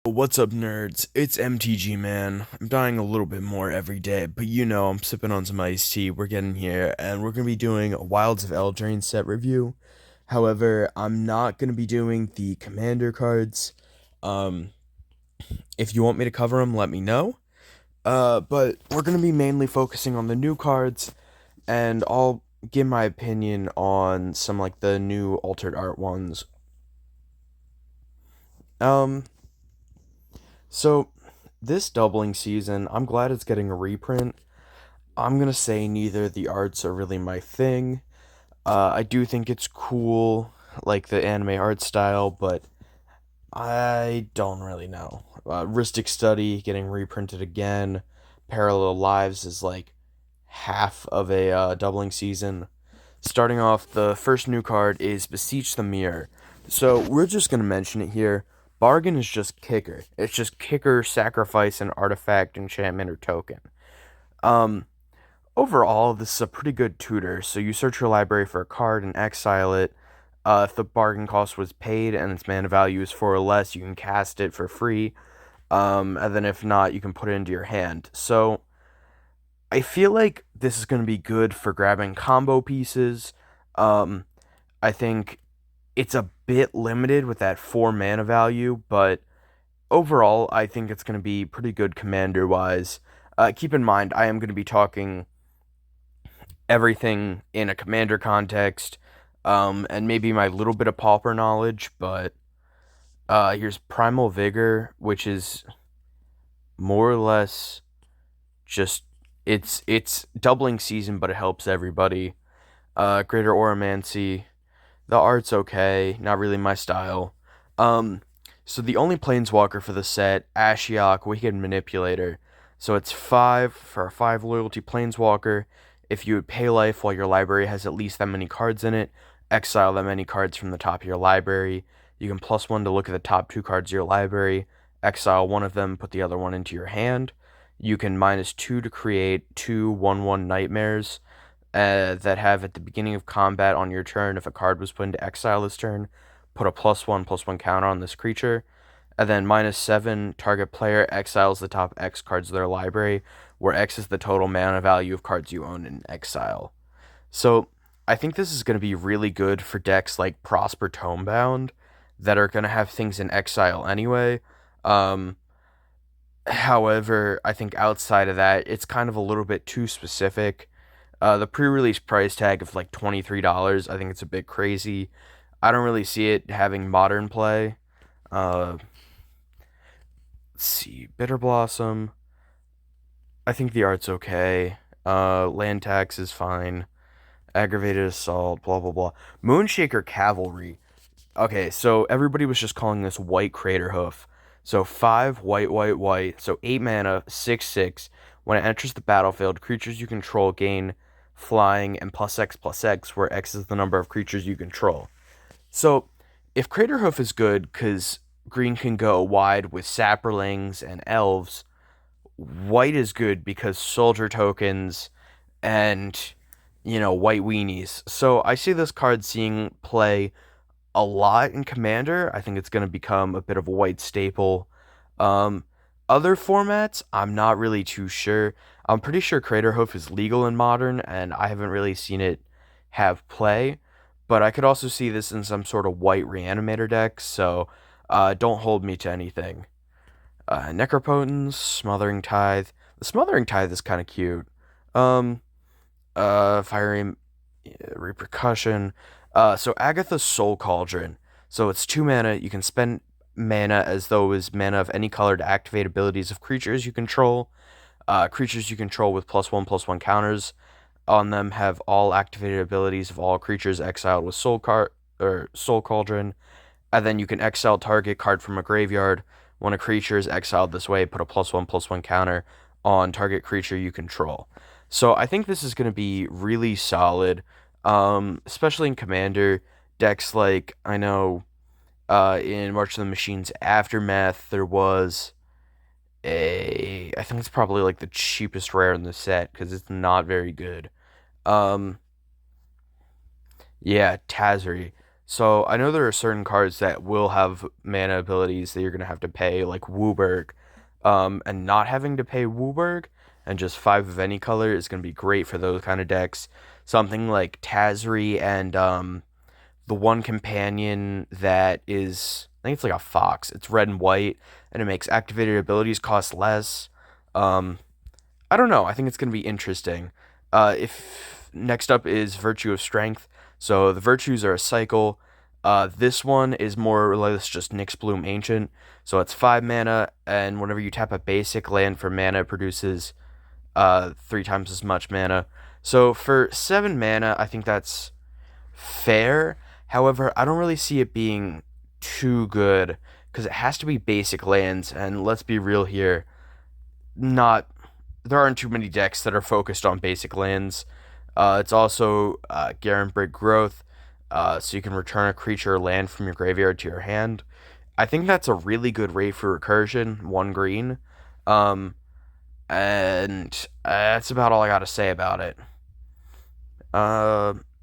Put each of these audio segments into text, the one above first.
What's up, nerds? It's MTG, man. I'm dying a little bit more every day, but I'm sipping on some iced tea. We're getting here, and we're gonna be doing a Wilds of Eldraine set review. However, I'm not gonna be doing the commander cards. Um, if you want me to cover them, let me know. But we're gonna be mainly focusing on the new cards, and I'll give my opinion on some like the new altered art ones. Um, so this doubling season, I'm glad it's getting a reprint. I'm gonna say neither the arts are really my thing. I do think it's cool, like the anime art style, but I don't really know. Ristic Study getting reprinted again. Parallel Lives is like half of a doubling season. Starting off, the first new card is Beseech the Mirror. So we're just gonna mention it here. Bargain is just kicker. It's just kicker, sacrifice, an artifact, enchantment, or token. Um, Overall, this is a pretty good tutor. So you search your library for a card and exile it. If the bargain cost was paid and its mana value is 4 or less, you can cast it for free. And then if not, you can put it into your hand. So I feel like this is going to be good for grabbing combo pieces. Um, I think it's a bit limited with that 4 mana value, but overall, I think it's going to be pretty good commander wise. Keep in mind, I am going to be talking everything in a commander context, and maybe my little bit of pauper knowledge, but here's Primal Vigor, which is more or less just it's doubling season, but it helps everybody. Greater Oromancy, the art's okay, not really my style. Um, so the only planeswalker for the set, Ashiok, Wicked Manipulator. So it's 5 for a 5 loyalty planeswalker. If you would pay life while your library has at least that many cards in it, exile that many cards from the top of your library. You can +1 to look at the top 2 cards of your library, exile one of them, put the other one into your hand. You can -2 to create two 1/1 nightmares that have at the beginning of combat on your turn, if a card was put into exile this turn, put a +1/+1 counter on this creature. And then -7, target player exiles the top X cards of their library, where X is the total mana value of cards you own in exile. So I think this is going to be really good for decks like Prosper Tomebound that are going to have things in exile anyway. Um, However, I think outside of that, it's kind of a little bit too specific. The pre-release price tag of like $23, I think it's a bit crazy. I don't really see it having modern play. Uh, let's see, Bitter Blossom. I think the art's okay. Land tax is fine. Aggravated assault, blah blah blah. Moonshaker Cavalry. Okay, so everybody was just calling this White Crater Hoof. So 5 white, white, white. So 8 mana, 6/6. When it enters the battlefield, creatures you control gain flying and +X/+X, where X is the number of creatures you control. So if Crater Hoof is good, because green can go wide with Saprolings and Elves, white is good because soldier tokens and, white weenies. So I see this card seeing play a lot in Commander. I think it's going to become a bit of a white staple. Um, Other formats, I'm not really too sure. I'm pretty sure Craterhoof is legal in Modern, and I haven't really seen it have play. But I could also see this in some sort of white Reanimator deck, so don't hold me to anything. Necropotence, Smothering Tithe. The Smothering Tithe is kind of cute. Um, Fiery Repercussion. So Agatha's Soul Cauldron. So it's 2 mana. You can spend mana as though it was mana of any color to activate abilities of creatures you control. Creatures you control with +1/+1 counters on them have all activated abilities of all creatures exiled with Soul Cauldron. And then you can exile target card from a graveyard. When a creature is exiled this way, put a +1/+1 counter on target creature you control. So I think this is going to be really solid, especially in Commander decks. Like I know in March of the Machines Aftermath, there was I think it's probably like the cheapest rare in the set because it's not very good. Um, yeah, Tazri. So I know there are certain cards that will have mana abilities that you're gonna have to pay, like Wooburg. And not having to pay Wooburg and just five of any color is gonna be great for those kind of decks. Something like Tazri and the one companion that is, I think it's like a fox. It's red and white, and it makes activated abilities cost less. Um, I don't know. I think it's going to be interesting. If next up is Virtue of Strength. So the virtues are a cycle. This one is more or less just Nyx Bloom Ancient. So it's 5 mana, and whenever you tap a basic land for mana, it produces 3 times as much mana. So for 7 mana, I think that's fair. However, I don't really see it being too good because it has to be basic lands, and let's be real here, not there aren't too many decks that are focused on basic lands. It's also Garen Brick Growth, so you can return a creature or land from your graveyard to your hand. I think that's a really good rate for recursion, 1 green. Um, and that's about all I got to say about it.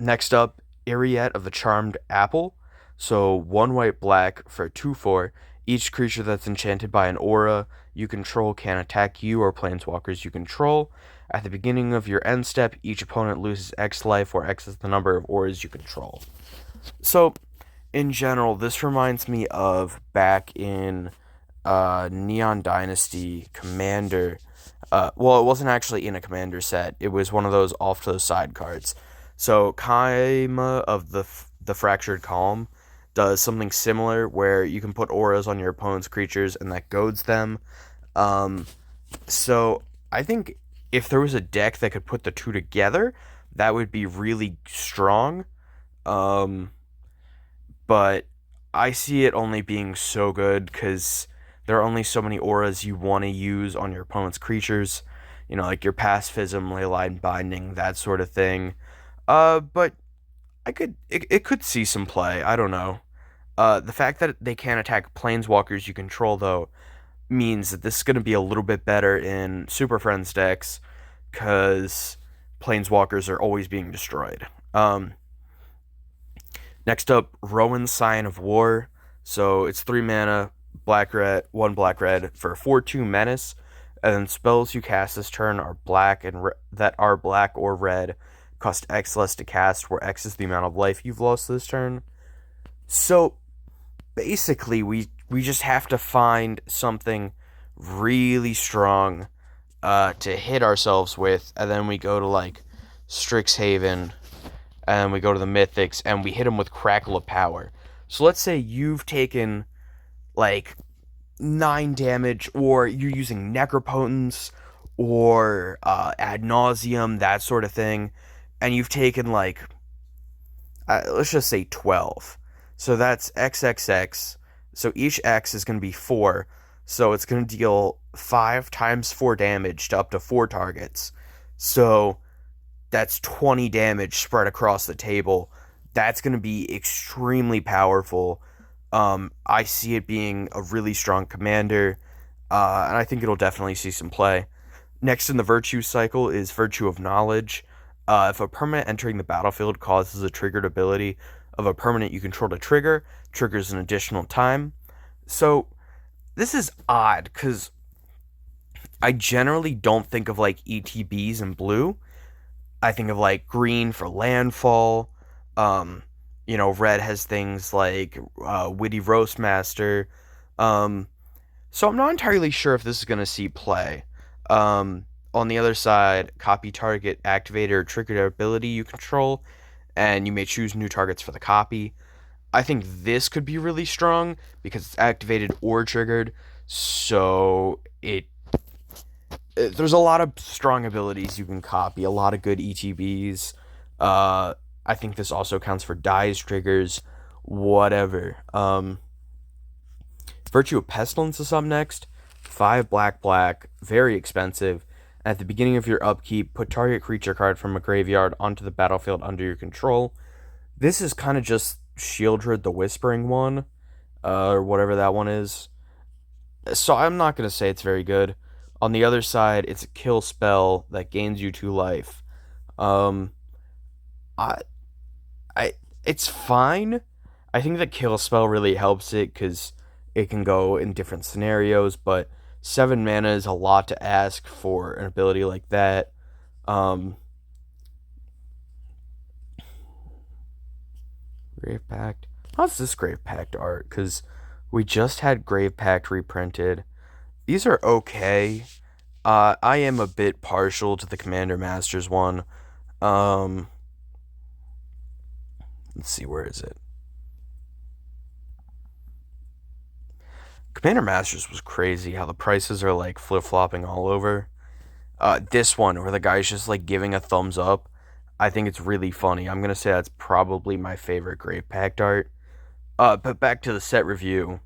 Next up, Iriette of the Charmed Apple. So 1 white black for 2/4. Each creature that's enchanted by an aura you control can attack you or planeswalkers you control. At the beginning of your end step, each opponent loses X life, where X is the number of auras you control. So, in general, this reminds me of back in Neon Dynasty Commander. Well, it wasn't actually in a Commander set. It was one of those off to the side cards. So Kaima of the Fractured Calm does something similar where you can put auras on your opponent's creatures and that goads them. Um, so I think if there was a deck that could put the two together, that would be really strong. Um, but I see it only being so good because there are only so many auras you want to use on your opponent's creatures. You know, like your Pacifism, Leyline Binding, that sort of thing. But it could see some play. I don't know. The fact that they can't attack planeswalkers you control though means that this is going to be a little bit better in Super Friends decks because planeswalkers are always being destroyed. Next up, Rowan Sign of War. So it's 3 mana, black red, 1 black red for 4/2 menace, and then spells you cast this turn are black and that are black or red cost X less to cast, where X is the amount of life you've lost this turn. So basically, we just have to find something really strong to hit ourselves with, and then we go to like Strixhaven, and we go to the Mythics, and we hit them with Crackle of Power. So let's say you've taken like 9 damage, or you're using Necropotence or Ad Nauseum, that sort of thing, and you've taken like let's just say 12. So that's XXX. So each X is going to be 4. So it's going to deal 5 times 4 damage to up to 4 targets. So that's 20 damage spread across the table. That's going to be extremely powerful. I see it being a really strong commander, and I think it'll definitely see some play. Next in the Virtue cycle is Virtue of Knowledge. If a permanent entering the battlefield causes a triggered ability of a permanent you control to trigger, triggers an additional time. So this is odd because I generally don't think of like ETBs in blue. I think of like green for landfall. Um, red has things like Witty Roastmaster. Um, so I'm not entirely sure if this is going to see play. On the other side, copy target activator or triggered ability you control, and you may choose new targets for the copy. I think this could be really strong because it's activated or triggered, so there's a lot of strong abilities you can copy, a lot of good ETBs. I think this also counts for dies triggers, whatever. Virtue of Pestilence is up next. 5 black black, very expensive. At the beginning of your upkeep, put target creature card from a graveyard onto the battlefield under your control. This is kind of just Shieldred the Whispering one, or whatever that one is. So I'm not going to say it's very good. On the other side, it's a kill spell that gains you 2 life. Um, I, it's fine. I think the kill spell really helps it because it can go in different scenarios, but 7 mana is a lot to ask for an ability like that. Um, Grave Pact. How's this Grave Pact art? Because we just had Grave Pact reprinted. These are okay. I am a bit partial to the Commander Masters one. Um, let's see, where is it? Commander Masters was crazy how the prices are like flip flopping all over. This one where the guy's just like giving a thumbs up, I think it's really funny. I'm gonna say that's probably my favorite Grave Pact art. But back to the set review.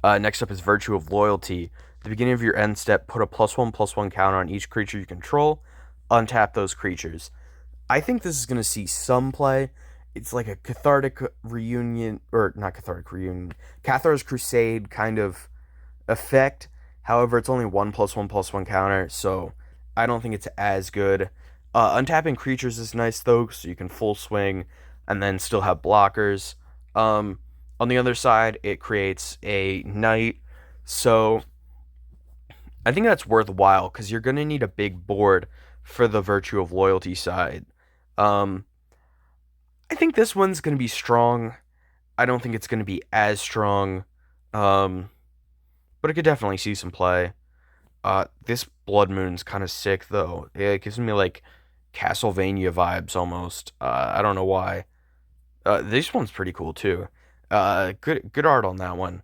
Next up is Virtue of Loyalty. At the beginning of your end step, put a +1/+1 counter on each creature you control. Untap those creatures. I think this is going to see some play. It's like a cathartic reunion, or not cathartic reunion, Cathar's Crusade kind of effect. However, it's only 1/1/1 counter, so I don't think it's as good. Untapping creatures is nice though, so you can full swing and then still have blockers. Um, on the other side, it creates a knight, so I think that's worthwhile because you're gonna need a big board for the Virtue of Loyalty side. Um, I think this one's gonna be strong. I don't think it's gonna be as strong, um, but it could definitely see some play. This Blood Moon's kind of sick though. It gives me like Castlevania vibes almost. I don't know why. This one's pretty cool too. Good art on that one.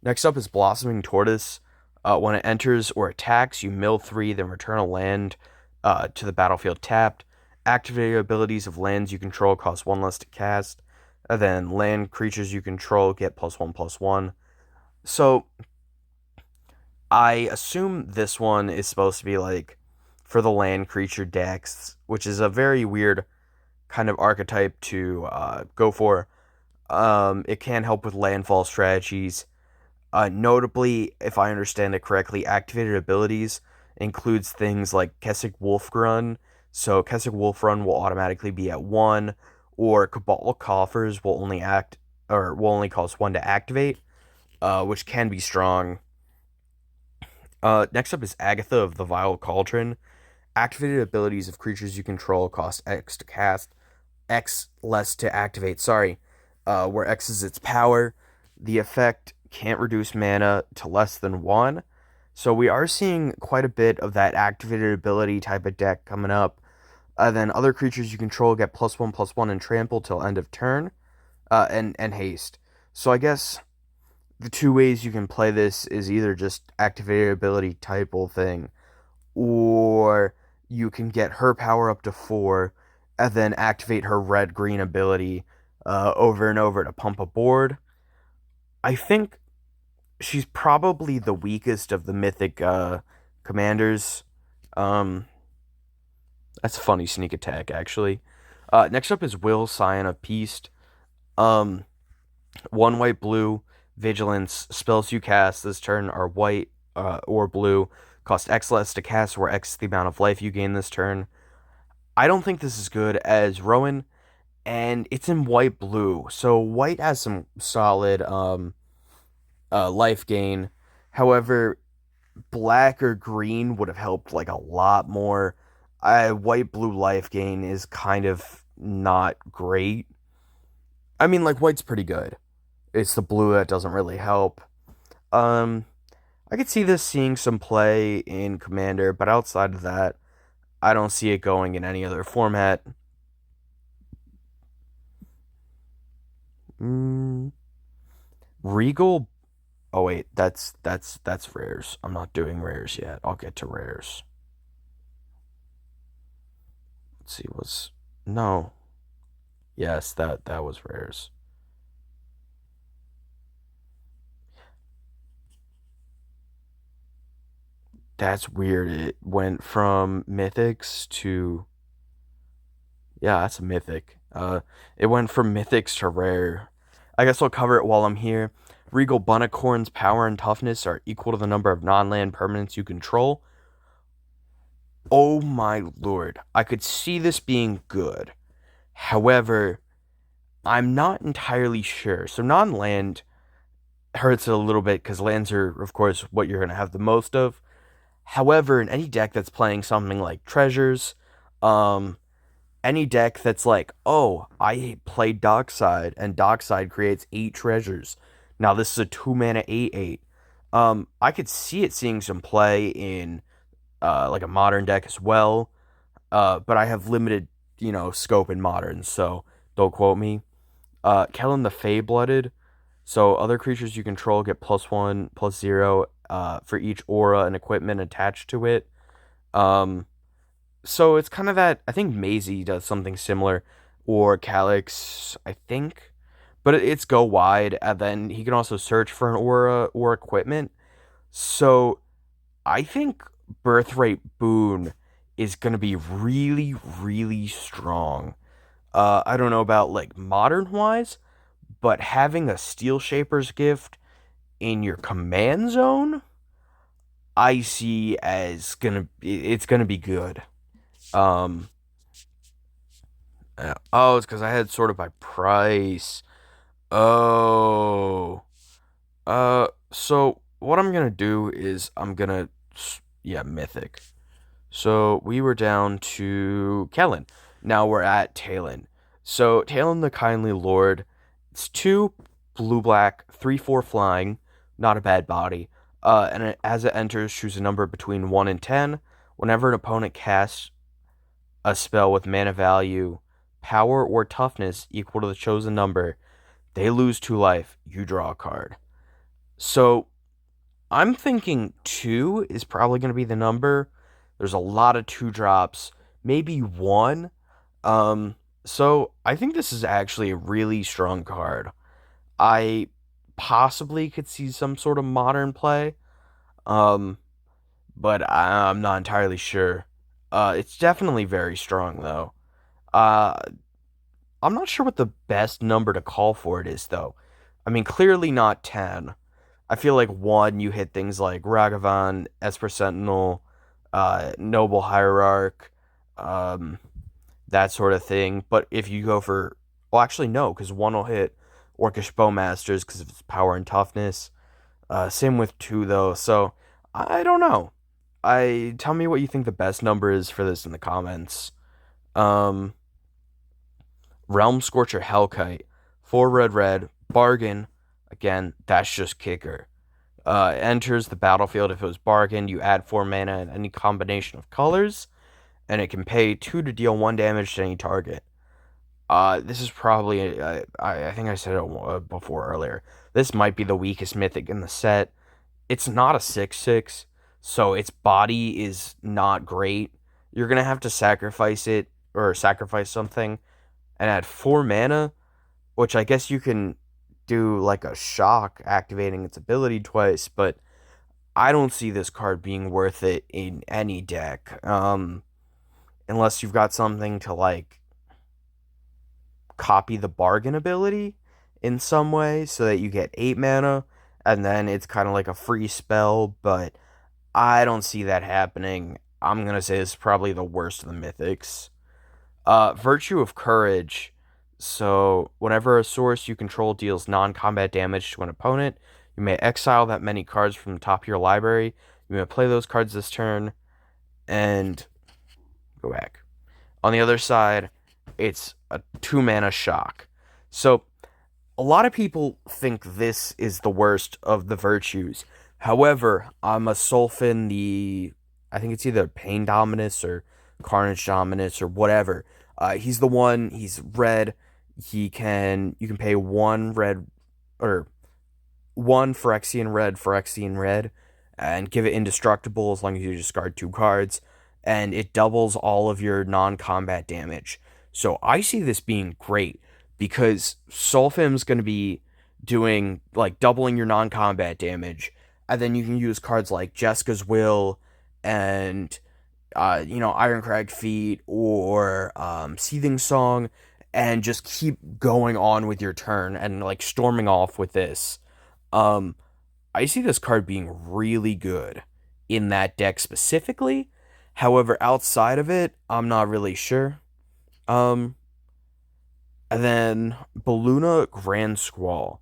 Next up is Blossoming Tortoise. When it enters or attacks, you mill 3, then return a land to the battlefield tapped. Activated abilities of lands you control cost 1 less to cast. And then land creatures you control get +1/+1. So I assume this one is supposed to be like for the land creature decks, which is a very weird kind of archetype to go for. It can help with landfall strategies. Notably, if I understand it correctly, activated abilities includes things like Kessig Wolfgrun. So Kessig Wolfrun will automatically be at 1, or Cabal Coffers will only cost 1 to activate, which can be strong. Next up is Agatha of the Vile Cauldron. Activated abilities of creatures you control cost X to cast, X less to activate. Sorry, where X is its power. The effect can't reduce mana to less than 1. So we are seeing quite a bit of that activated ability type of deck coming up. Then other creatures you control get +1/+1 and trample till end of turn, and haste. So I guess the two ways you can play this is either just activated ability type of thing, or you can get her power up to 4, and then activate her red-green ability over and over to pump a board. I think she's probably the weakest of the mythic commanders. Um, that's a funny sneak attack, actually. Next up is Will, Scion of Peace. Um, 1 white, blue, vigilance. Spells you cast this turn are white or blue. Cost X less to cast, where X is the amount of life you gain this turn. I don't think this is good as Rowan, and it's in white blue. So white has some solid life gain. However, black or green would have helped like a lot more. White blue life gain is kind of not great. I mean, like white's pretty good. It's the blue that doesn't really help. Um, I could see this seeing some play in Commander, but outside of that, I don't see it going in any other format. Mm, Regal. Oh wait, that's rares. I'm not doing rares yet. I'll get to rares. Let's see. Was no. Yes, that was rares. That's weird. It went from mythics to yeah, that's a mythic. It went from mythics to rare. I guess I'll cover it while I'm here. Regal Bunnicorn's power and toughness are equal to the number of non-land permanents you control. Oh my lord. I could see this being good. However, I'm not entirely sure. So non-land hurts it a little bit because lands are, of course, what you're going to have the most of. However, in any deck that's playing something like treasures, um, any deck that's like, oh, I play Dockside, and Dockside creates 8 treasures. Now this is a 2 mana 8/8. I could see it seeing some play in like a modern deck as well. But I have limited, scope in modern, so don't quote me. Kellen the Fey Blooded. So other creatures you control get +1, +0 for each aura and equipment attached to it. Um, so it's kind of that. I think Maisie does something similar, or Calyx, I think. But it's go wide, and then he can also search for an aura or equipment. So I think Birthright Boon is going to be really, really strong. I don't know about like modern wise, but having a Steel Shaper's Gift in your command zone, I see as it's gonna be good. Um, oh, it's because I had sort of by price. Oh, so what I'm gonna do is yeah, mythic. So we were down to Kellen. Now we're at Talon. So Talon the Kindly Lord. It's 2 blue black, 3/4 flying. Not a bad body. As it enters, choose a number between 1 and 10. Whenever an opponent casts a spell with mana value, power, or toughness equal to the chosen number, they lose 2 life. You draw a card. So I'm thinking 2 is probably going to be the number. There's a lot of 2 drops, maybe 1. Um, so I think this is actually a really strong card. I possibly could see some sort of modern play, um, but I'm not entirely sure. It's definitely very strong though. Uh, I'm not sure what the best number to call for it is though. I mean, clearly not 10. I feel like 1, you hit things like Ragavan, Esper Sentinel, Noble Hierarch, um, that sort of thing. But if you go for, well, actually no, because 1 will hit Orcish Bowmasters because of its power and toughness. Same with 2 though. So I don't know. I tell me what you think the best number is for this in the comments. Um, Realm Scorcher Hellkite, 4 red, bargain. Again, that's just kicker. Enters the battlefield if it was bargained. You add 4 mana in any combination of colors, and it can pay 2 to deal 1 damage to any target. This is probably, I think I said it before earlier. This might be the weakest mythic in the set. It's not a 6/6, so its body is not great. You're gonna have to sacrifice it, or sacrifice something, and add 4 mana, which I guess you can do like a shock activating its ability twice, but I don't see this card being worth it in any deck. Unless you've got something to like copy the bargain ability in some way so that you get 8 mana and then it's kind of like a free spell, but I don't see that happening. I'm gonna say it's probably the worst of the mythics. Virtue of Courage. So, whenever a source you control deals non combat damage to an opponent, you may exile that many cards from the top of your library. You may play those cards this turn and go back. On the other side, it's a 2 mana shock. So, a lot of people think this is the worst of the virtues. However, I'm a Sulfin, I think it's either Pain Dominus or Carnage Dominus or whatever. He's the one, he's red. You can pay 1 red, or 1 Phyrexian red, and give it indestructible as long as you discard 2 cards, and it doubles all of your non-combat damage. So I see this being great because Sulfim's going to be doing like doubling your non-combat damage, and then you can use cards like Jessica's Will and Ironcrag Feet or Seething Song, and just keep going on with your turn and like storming off with this. Um, I see this card being really good in that deck specifically. However, outside of it, I'm not really sure. Um, And then Balluna Grand Squall.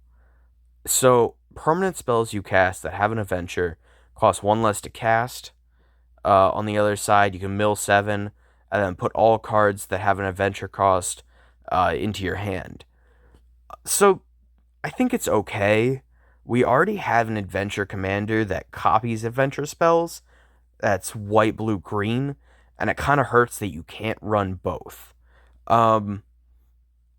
So, permanent spells you cast that have an adventure cost one less to cast. On the other side, you can mill 7 and then put all cards that have an adventure cost into your hand. So, I think it's okay. We already have an adventure commander that copies adventure spells. That's white, blue, green, and it kind of hurts that you can't run both. Um,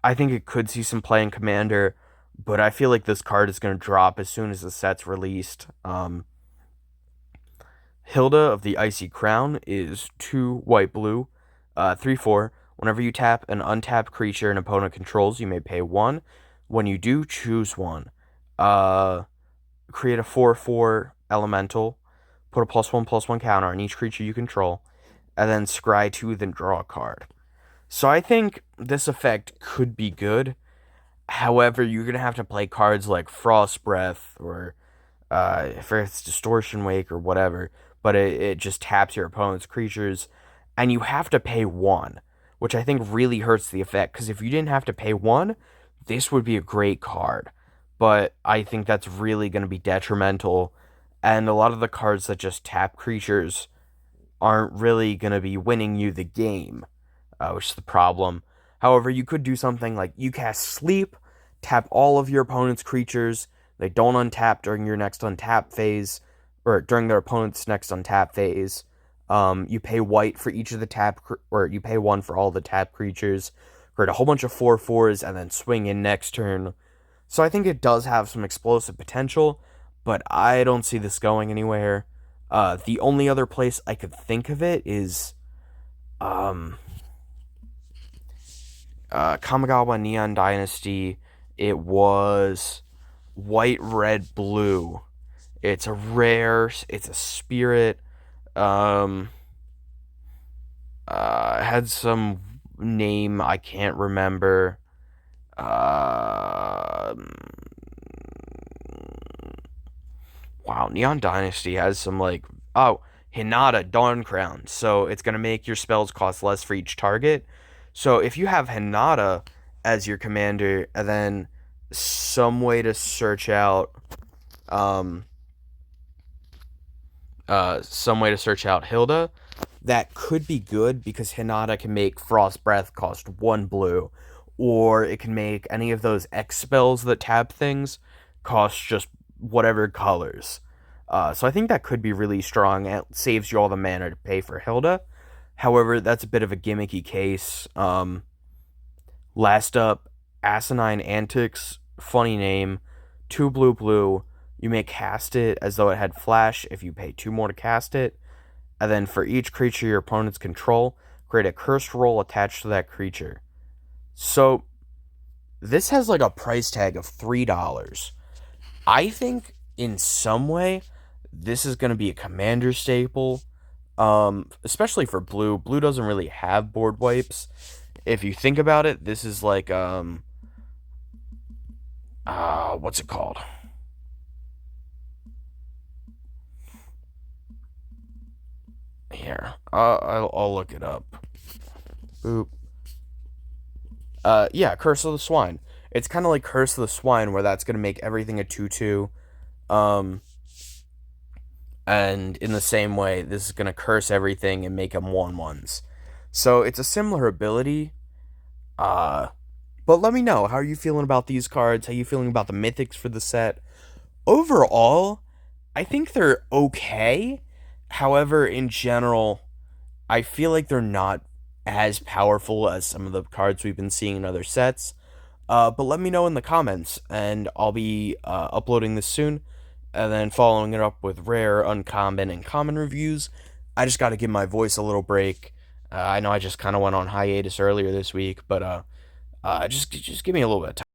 I think it could see some play in commander, but I feel like this card is going to drop as soon as the set's released. Hilda of the Icy Crown is 2 white, blue, 3/4. Whenever you tap an untapped creature an opponent controls, you may pay 1. When you do, choose 1. Uh, Create a 4/4 elemental, put a +1/+1 counter on each creature you control, and then scry 2, then draw a card. So I think this effect could be good. However, you're going to have to play cards like Frost Breath or if it's Distortion Wake or whatever, but it just taps your opponent's creatures, and you have to pay 1, which I think really hurts the effect, because if you didn't have to pay 1, this would be a great card. But I think that's really going to be detrimental, and a lot of the cards that just tap creatures aren't really going to be winning you the game, which is the problem. However, you could do something like you cast Sleep, tap all of your opponent's creatures, they don't untap during your next untap phase, or during their opponent's next untap phase. You pay white for each of the or you pay 1 for all the tap creatures, create a whole bunch of 4/4s, and then swing in next turn. So I think it does have some explosive potential, but I don't see this going anywhere. The only other place I could think of it is Kamigawa Neon Dynasty. It was white, red, blue. It's a rare. It's a spirit. Um, had some name I can't remember. Um, wow, Neon Dynasty has some like Hinata Dawn Crown. So it's gonna make your spells cost less for each target. So if you have Hinata as your commander, and then some way to search out um Hilda, that could be good because Hinata can make Frost Breath cost 1 blue, or it can make any of those X spells that tap things cost just whatever colors. So I think that could be really strong. It saves you all the mana to pay for Hilda. However, that's a bit of a gimmicky case. Last up, Asinine Antics, funny name, 2 blue, blue. You may cast it as though it had flash if you pay 2 more to cast it. And then for each creature your opponents control, create a cursed roll attached to that creature. So this has like a price tag of $3. I think in some way this is going to be a commander staple, especially for blue. Blue doesn't really have board wipes. If you think about it, this is like what's it called? Here, I'll look it up. Boop. Yeah, Curse of the Swine. It's kind of like Curse of the Swine, where that's gonna make everything a 2/2. Um, and in the same way, this is gonna curse everything and make them 1/1s. So it's a similar ability. Uh, but let me know, how are you feeling about these cards? How are you feeling about the mythics for the set? Overall, I think they're okay. However, in general, I feel like they're not as powerful as some of the cards we've been seeing in other sets. But let me know in the comments, and I'll be uploading this soon, and then following it up with rare, uncommon, and common reviews. I just got to give my voice a little break. I know I just kind of went on hiatus earlier this week, but just give me a little bit of time.